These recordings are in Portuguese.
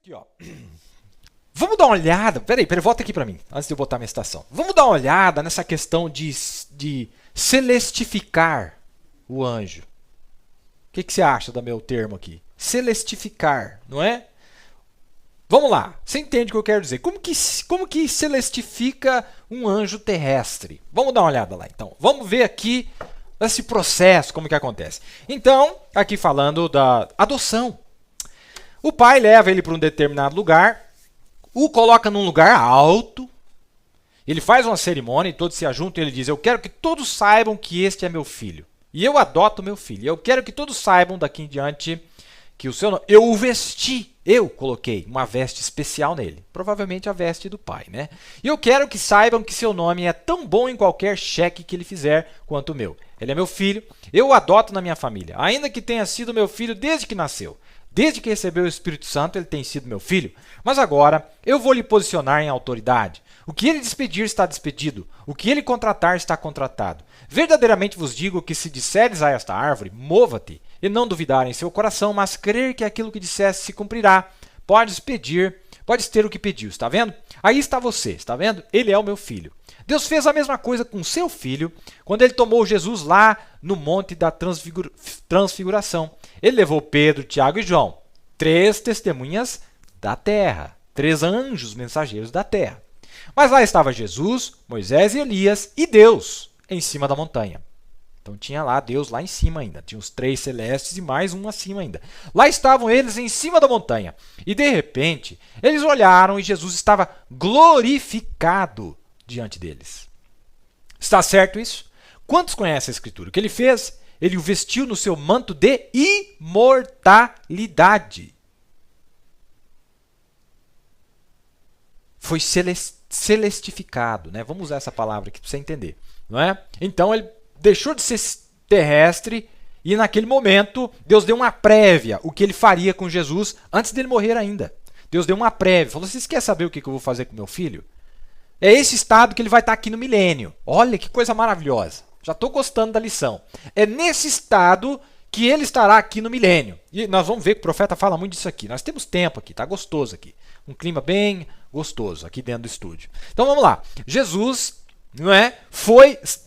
Aqui, ó. Vamos dar uma olhada. Peraí, volta aqui para mim, antes de eu botar minha citação. Vamos dar uma olhada nessa questão de celestificar o anjo. O que você acha do meu termo aqui? Celestificar, não é? Vamos lá, você entende o que eu quero dizer. Como que celestifica um anjo terrestre? Vamos dar uma olhada lá, então. Vamos ver aqui esse processo, como que acontece. Então, aqui falando da adoção. O pai leva ele para um determinado lugar, o coloca num lugar alto, ele faz uma cerimônia e todos se ajuntam e ele diz: eu quero que todos saibam que este é meu filho. E eu adoto meu filho. Eu quero que todos saibam daqui em diante que o seu nome... Eu o vesti, eu coloquei uma veste especial nele. Provavelmente a veste do pai, né? E eu quero que saibam que seu nome é tão bom em qualquer cheque que ele fizer quanto o meu. Ele é meu filho, eu o adoto na minha família, ainda que tenha sido meu filho desde que nasceu. Desde que recebeu o Espírito Santo, ele tem sido meu filho. Mas agora eu vou lhe posicionar em autoridade. O que ele despedir está despedido. O que ele contratar está contratado. Verdadeiramente vos digo que se disseres a esta árvore, mova-te, e não duvidar em seu coração, mas crer que aquilo que disseste se cumprirá, podes pedir, podes ter o que pediu. Está vendo? Aí está você, está vendo? Ele é o meu filho. Deus fez a mesma coisa com seu filho quando ele tomou Jesus lá no monte da transfiguração. Ele levou Pedro, Tiago e João, 3 testemunhas da terra, 3 anjos mensageiros da terra. Mas lá estava Jesus, Moisés e Elias e Deus em cima da montanha. Então tinha lá Deus lá em cima ainda, tinha os 3 celestes e mais um acima ainda. Lá estavam eles em cima da montanha. E de repente, eles olharam e Jesus estava glorificado diante deles. Está certo isso? Quantos conhecem a Escritura? O que ele fez? Ele o vestiu no seu manto de imortalidade. Foi celestificado, né? Vamos usar essa palavra aqui para você entender, não é? Então ele deixou de ser terrestre e naquele momento Deus deu uma prévia o que ele faria com Jesus antes dele morrer ainda. Deus deu uma prévia, falou: vocês querem saber o que eu vou fazer com meu filho? É esse estado que ele vai estar aqui no milênio. Olha que coisa maravilhosa. Já estou gostando da lição. É nesse estado que ele estará aqui no milênio. E nós vamos ver que o profeta fala muito disso aqui. Nós temos tempo aqui, está gostoso aqui. Um clima bem gostoso aqui dentro do estúdio. Então vamos lá. Jesus, não é,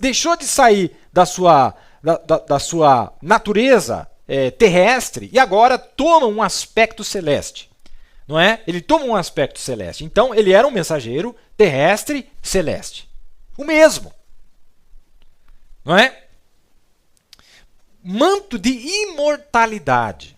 deixou de sair da sua natureza terrestre e agora toma um aspecto celeste. Não é? Ele toma um aspecto celeste. Então ele era um mensageiro terrestre celeste. O mesmo. Não é? Manto de imortalidade.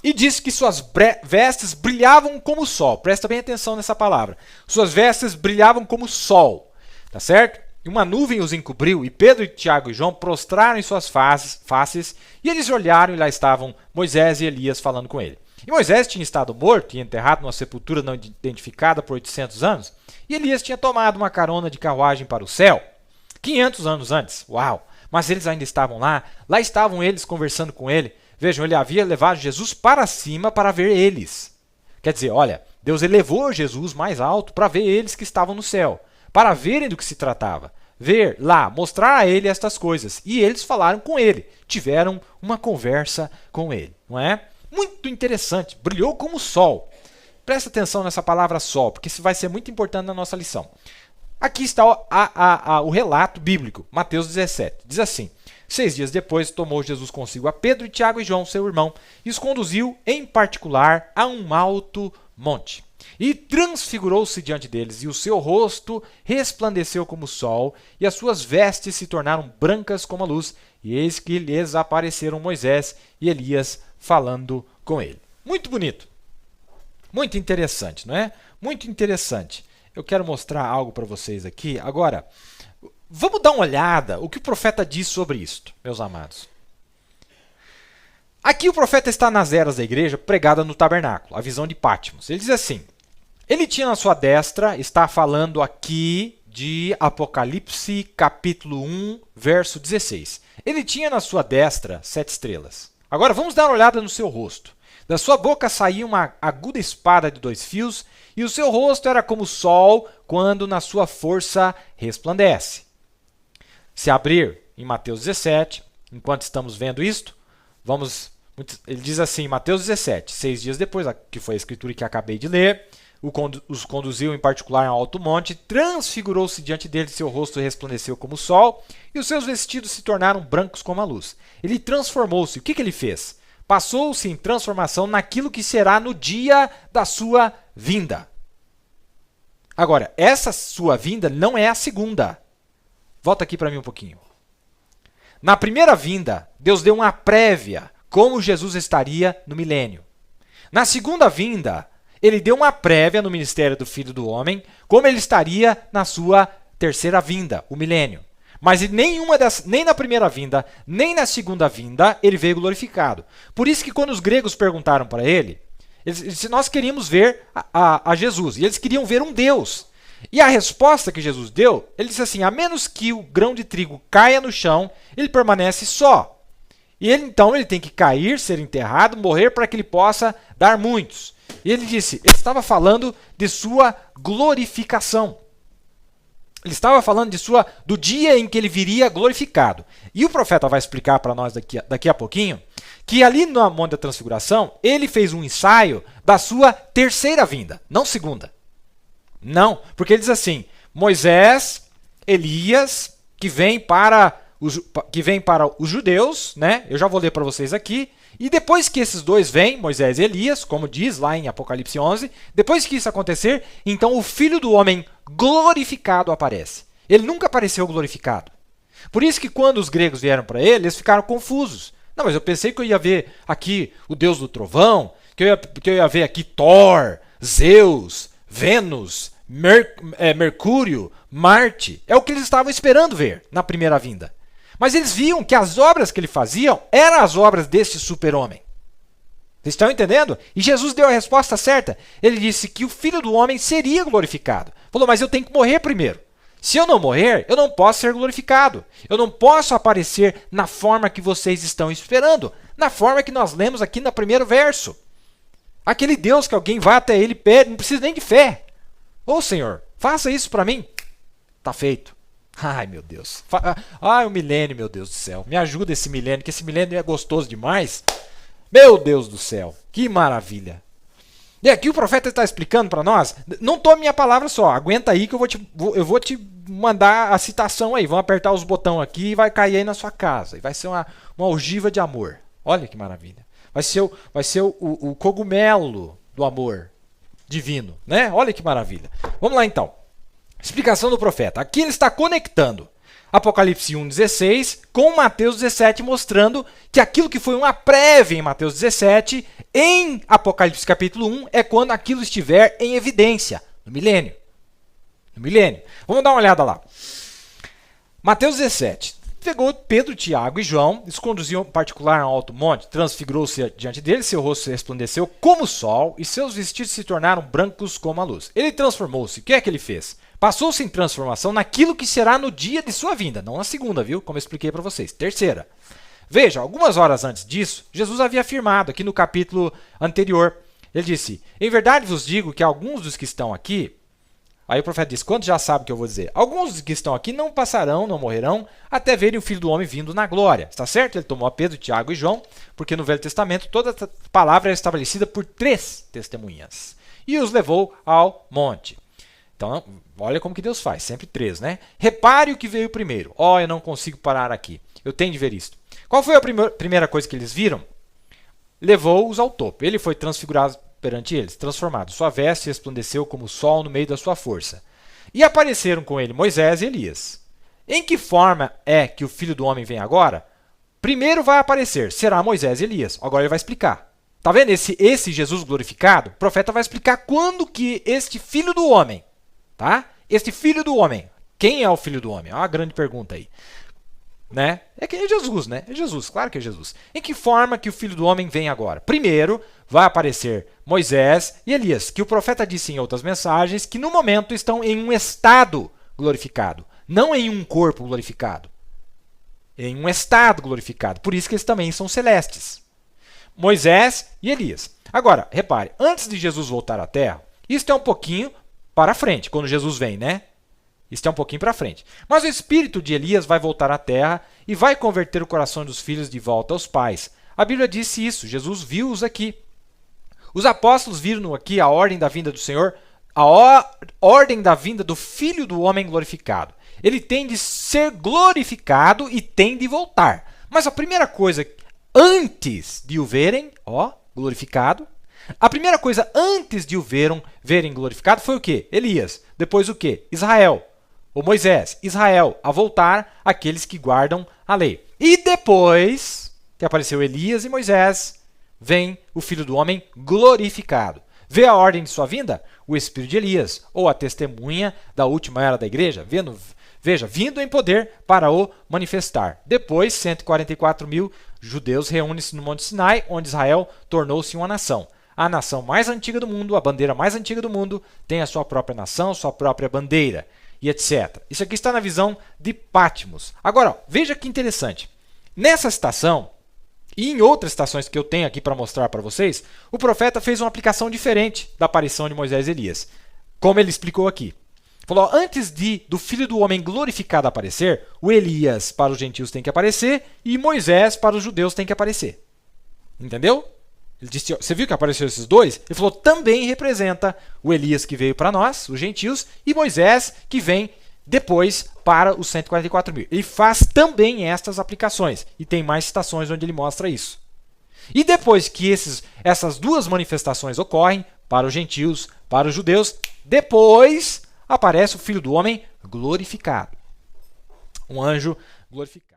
E disse que suas vestes brilhavam como o sol. Presta bem atenção nessa palavra. Suas vestes brilhavam como o sol. Tá certo? E uma nuvem os encobriu, e Pedro, Tiago e João prostraram em suas faces, e eles olharam, e lá estavam Moisés e Elias falando com ele. E Moisés tinha estado morto e enterrado numa sepultura não identificada por 800 anos, e Elias tinha tomado uma carona de carruagem para o céu, 500 anos antes. Uau! Mas eles ainda estavam lá estavam eles conversando com ele. Vejam, ele havia levado Jesus para cima para ver eles. Quer dizer, olha, Deus elevou Jesus mais alto para ver eles que estavam no céu, para verem do que se tratava. Ver lá, mostrar a ele estas coisas. E eles falaram com ele, tiveram uma conversa com ele, não é? Muito interessante, brilhou como o sol. Presta atenção nessa palavra sol, porque isso vai ser muito importante na nossa lição. Aqui está o relato bíblico, Mateus 17. Diz assim: 6 dias depois tomou Jesus consigo a Pedro, Tiago e João, seu irmão, e os conduziu em particular a um alto monte. E transfigurou-se diante deles, e o seu rosto resplandeceu como o sol, e as suas vestes se tornaram brancas como a luz, e eis que lhes apareceram Moisés e Elias falando com ele. Muito bonito. Muito interessante, não é? Muito interessante. Eu quero mostrar algo para vocês aqui. Agora, vamos dar uma olhada o que o profeta diz sobre isto, meus amados. Aqui o profeta está nas eras da igreja pregada no tabernáculo, a visão de Patmos. Ele diz assim: ele tinha na sua destra, está falando aqui de Apocalipse capítulo 1, verso 16. Ele tinha na sua destra 7 estrelas. Agora vamos dar uma olhada no seu rosto. Da sua boca saía uma aguda espada de 2 fios, e o seu rosto era como o sol quando na sua força resplandece. Se abrir em Mateus 17, enquanto estamos vendo isto, vamos Ele diz assim, Mateus 17, 6 dias depois, que foi a escritura que acabei de ler, os conduziu em particular ao alto monte, transfigurou-se diante dele, seu rosto resplandeceu como o sol, e os seus vestidos se tornaram brancos como a luz. Ele transformou-se. O que ele fez? Passou-se em transformação naquilo que será no dia da sua vinda. Agora, essa sua vinda não é a segunda. Volta aqui para mim um pouquinho. Na primeira vinda, Deus deu uma prévia como Jesus estaria no milênio. Na segunda vinda, ele deu uma prévia no ministério do Filho do Homem, como ele estaria na sua terceira vinda, o milênio. Mas nem na primeira vinda, nem na segunda vinda, ele veio glorificado. Por isso que quando os gregos perguntaram para ele, nós queríamos ver a Jesus, e eles queriam ver um Deus. E a resposta que Jesus deu, ele disse assim, a menos que o grão de trigo caia no chão, ele permanece só. E então ele tem que cair, ser enterrado, morrer para que ele possa dar muitos. E ele disse, ele estava falando de sua glorificação. Ele estava falando do dia em que ele viria glorificado. E o profeta vai explicar para nós daqui a pouquinho que ali no Monte da Transfiguração, ele fez um ensaio da sua terceira vinda, não segunda. Não, porque ele diz assim, Moisés, Elias, que vem para os judeus, né? Eu já vou ler para vocês aqui. E depois que esses dois vêm, Moisés e Elias, como diz lá em Apocalipse 11, depois que isso acontecer, então o Filho do Homem glorificado aparece. Ele nunca apareceu glorificado. Por isso que quando os gregos vieram para ele, eles ficaram confusos. Não, mas eu pensei que eu ia ver aqui o Deus do trovão, que eu ia ver aqui Thor, Zeus, Vênus, Mercúrio, Marte. É o que eles estavam esperando ver na primeira vinda. Mas eles viam que as obras que ele fazia eram as obras desse super-homem. Vocês estão entendendo? E Jesus deu a resposta certa. Ele disse que o Filho do Homem seria glorificado. Falou, mas eu tenho que morrer primeiro. Se eu não morrer, eu não posso ser glorificado. Eu não posso aparecer na forma que vocês estão esperando. Na forma que nós lemos aqui no primeiro verso. Aquele Deus que alguém vai até ele e pede, não precisa nem de fé. Ô Senhor, faça isso para mim. Tá feito. Ai, meu Deus. Ai, o milênio, meu Deus do céu. Me ajuda esse milênio, que esse milênio é gostoso demais. Meu Deus do céu. Que maravilha. E aqui o profeta está explicando para nós. Não tome minha palavra só. Aguenta aí que eu vou te mandar a citação aí. Vão apertar os botões aqui e vai cair aí na sua casa. E vai ser uma ogiva de amor. Olha que maravilha. Vai ser o cogumelo do amor divino, né? Olha que maravilha. Vamos lá então. Explicação do profeta. Aqui ele está conectando Apocalipse 1:16 com Mateus 17, mostrando que aquilo que foi uma prévia em Mateus 17, em Apocalipse capítulo 1, é quando aquilo estiver em evidência, no milênio. No milênio. Vamos dar uma olhada lá. Mateus 17. Pegou Pedro, Tiago e João, os conduziam em particular ao alto monte, transfigurou-se diante dele, seu rosto resplandeceu como o sol, e seus vestidos se tornaram brancos como a luz. Ele transformou-se. O que é que ele fez? Passou-se em transformação naquilo que será no dia de sua vinda, não na segunda, viu? Como eu expliquei para vocês. Terceira. Veja, algumas horas antes disso, Jesus havia afirmado aqui no capítulo anterior. Ele disse, em verdade vos digo que alguns dos que estão aqui... Aí o profeta diz, quantos já sabem o que eu vou dizer? Alguns dos que estão aqui não passarão, não morrerão, até verem o Filho do Homem vindo na glória. Está certo? Ele tomou a Pedro, Tiago e João, porque no Velho Testamento toda a palavra é estabelecida por 3 testemunhas. E os levou ao monte. Então, olha como que Deus faz, sempre 3, né? Repare o que veio primeiro. Eu não consigo parar aqui. Eu tenho de ver isto. Qual foi a primeira coisa que eles viram? Levou-os ao topo. Ele foi transfigurado perante eles, transformado. Sua veste resplandeceu como o sol no meio da sua força. E apareceram com ele Moisés e Elias. Em que forma é que o Filho do Homem vem agora? Primeiro vai aparecer, será Moisés e Elias. Agora ele vai explicar. Tá vendo esse Jesus glorificado? O profeta vai explicar quando que este Filho do Homem, tá? Este Filho do Homem. Quem é o Filho do Homem? É uma grande pergunta aí. Né? É quem é Jesus, né? É Jesus, claro que é Jesus. Em que forma que o Filho do Homem vem agora? Primeiro, vai aparecer Moisés e Elias, que o profeta disse em outras mensagens que no momento estão em um estado glorificado, não em um corpo glorificado. Em um estado glorificado. Por isso que eles também são celestes. Moisés e Elias. Agora, repare, antes de Jesus voltar à Terra, isso é um pouquinho para frente, quando Jesus vem, né? Isso é um pouquinho para frente. Mas o espírito de Elias vai voltar à terra e vai converter o coração dos filhos de volta aos pais, A Bíblia disse isso, Jesus viu-os aqui. Os apóstolos viram aqui a ordem da vinda do Senhor, a ordem da vinda do Filho do Homem glorificado. Ele tem de ser glorificado e tem de voltar. Mas a primeira coisa, antes de o verem, glorificado, a primeira coisa antes de o verem glorificado foi o quê? Elias. Depois o quê? Israel. Ou Moisés. Israel. A voltar aqueles que guardam a lei. E depois que apareceu Elias e Moisés, vem o Filho do Homem glorificado. Vê a ordem de sua vinda? O espírito de Elias, ou a testemunha da última era da igreja, veja, vindo em poder para o manifestar. Depois, 144.000 judeus reúnem-se no Monte Sinai, onde Israel tornou-se uma nação. A nação mais antiga do mundo, a bandeira mais antiga do mundo, tem a sua própria nação, sua própria bandeira, e etc. Isso aqui está na visão de Patmos. Agora, veja que interessante. Nessa citação, e em outras citações que eu tenho aqui para mostrar para vocês, o profeta fez uma aplicação diferente da aparição de Moisés e Elias. Como ele explicou aqui. Falou, antes do Filho do Homem glorificado aparecer, o Elias para os gentios tem que aparecer e Moisés para os judeus tem que aparecer. Entendeu? Ele disse, você viu que apareceu esses dois? Ele falou, também representa o Elias que veio para nós, os gentios, e Moisés que vem depois para os 144.000. Ele faz também estas aplicações. E tem mais citações onde ele mostra isso. E depois que essas duas manifestações ocorrem, para os gentios, para os judeus, depois aparece o Filho do Homem glorificado. Um anjo glorificado.